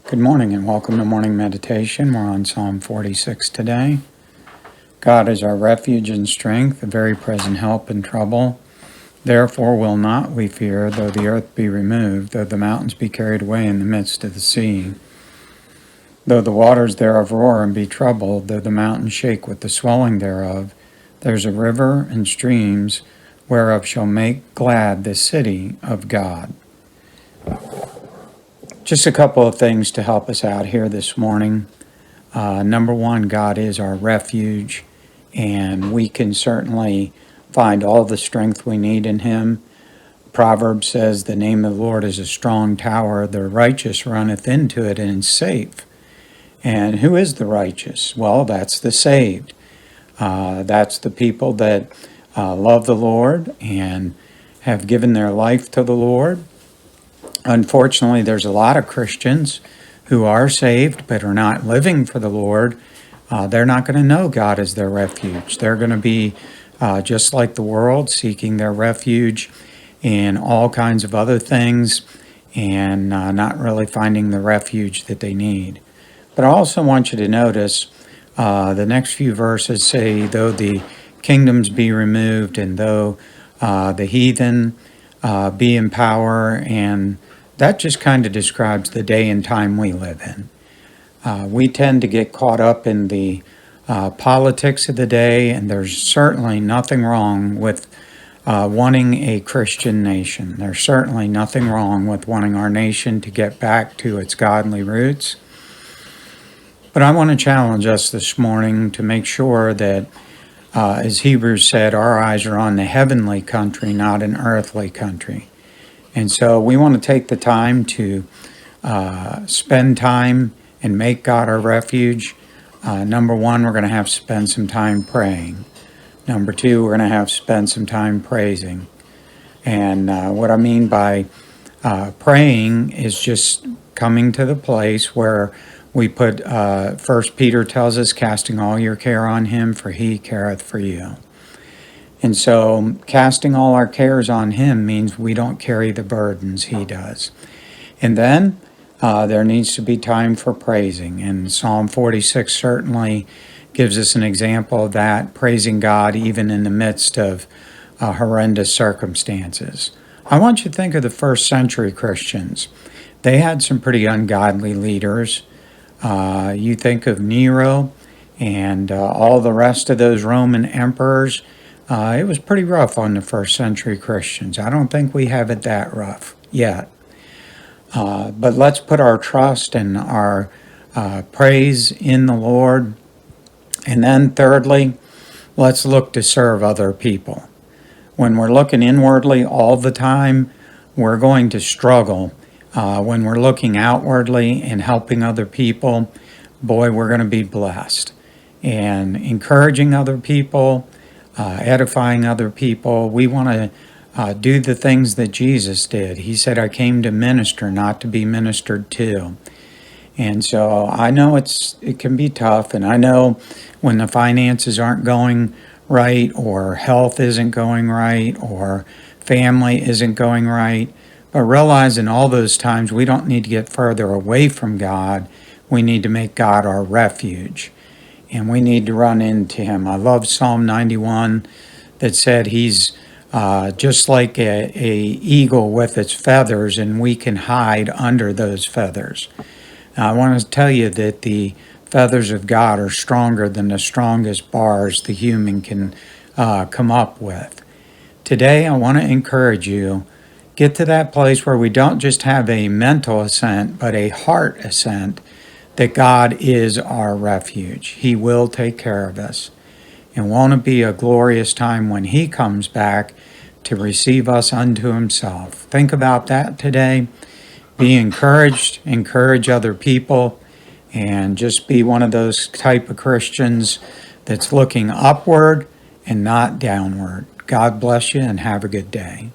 Good morning and welcome to morning meditation. We're on Psalm 46 today. God is our refuge and strength, a very present help in trouble. Therefore will not we fear, though the earth be removed, though the mountains be carried away in the midst of the sea. Though the waters thereof roar and be troubled, though the mountains shake with the swelling thereof, there's a river and streams whereof shall make glad the city of God. Just a couple of things to help us out here this morning. Number one, God is our refuge, and we can certainly find all the strength we need in Him. Proverbs says, the name of the Lord is a strong tower. The righteous runneth into it and is safe. And who is the righteous? Well, that's the saved. That's the people that love the Lord and have given their life to the Lord. Unfortunately, there's a lot of Christians who are saved but are not living for the Lord. They're not going to know God as their refuge. They're going to be just like the world, seeking their refuge in all kinds of other things and not really finding the refuge that they need. But I also want you to notice the next few verses say, though the kingdoms be removed and though the heathen be in power, and that just kind of describes the day and time we live in. We tend to get caught up in the politics of the day, and there's certainly nothing wrong with wanting a Christian nation. There's certainly nothing wrong with wanting our nation to get back to its godly roots. But I want to challenge us this morning to make sure that, as Hebrews said, our eyes are on the heavenly country, not an earthly country. And so we want to take the time to spend time and make God our refuge. Number one, we're going to have to spend some time praying. Number two, we're going to have to spend some time praising. And what I mean by praying is just coming to the place where we put, 1 Peter tells us, casting all your care on Him, for He careth for you. And so casting all our cares on Him means we don't carry the burdens He does. And then there needs to be time for praising. And Psalm 46 certainly gives us an example of that, praising God even in the midst of horrendous circumstances. I want you to think of the first century Christians. They had some pretty ungodly leaders. You think of Nero and all the rest of those Roman emperors. It was pretty rough on the first century Christians. I don't think we have it that rough yet. But let's put our trust and our praise in the Lord. And then thirdly, let's look to serve other people. When we're looking inwardly all the time, we're going to struggle. When we're looking outwardly and helping other people, boy, we're going to be blessed. And encouraging other people, edifying other people. We want to do the things that Jesus did. He said, I came to minister, not to be ministered to. And so I know it can be tough, and I know when the finances aren't going right, or health isn't going right, or family isn't going right. But realize in all those times we don't need to get further away from God. We need to make God our refuge. And we need to run into Him. I love Psalm 91 that said He's just like a eagle with its feathers, and we can hide under those feathers. Now, I want to tell you that the feathers of God are stronger than the strongest bars the human can come up with. Today, I want to encourage you, get to that place where we don't just have a mental assent, but a heart assent that God is our refuge. He will take care of us. And won't it be a glorious time when He comes back to receive us unto Himself? Think about that today. Be encouraged, encourage other people, and just be one of those type of Christians that's looking upward and not downward. God bless you and have a good day.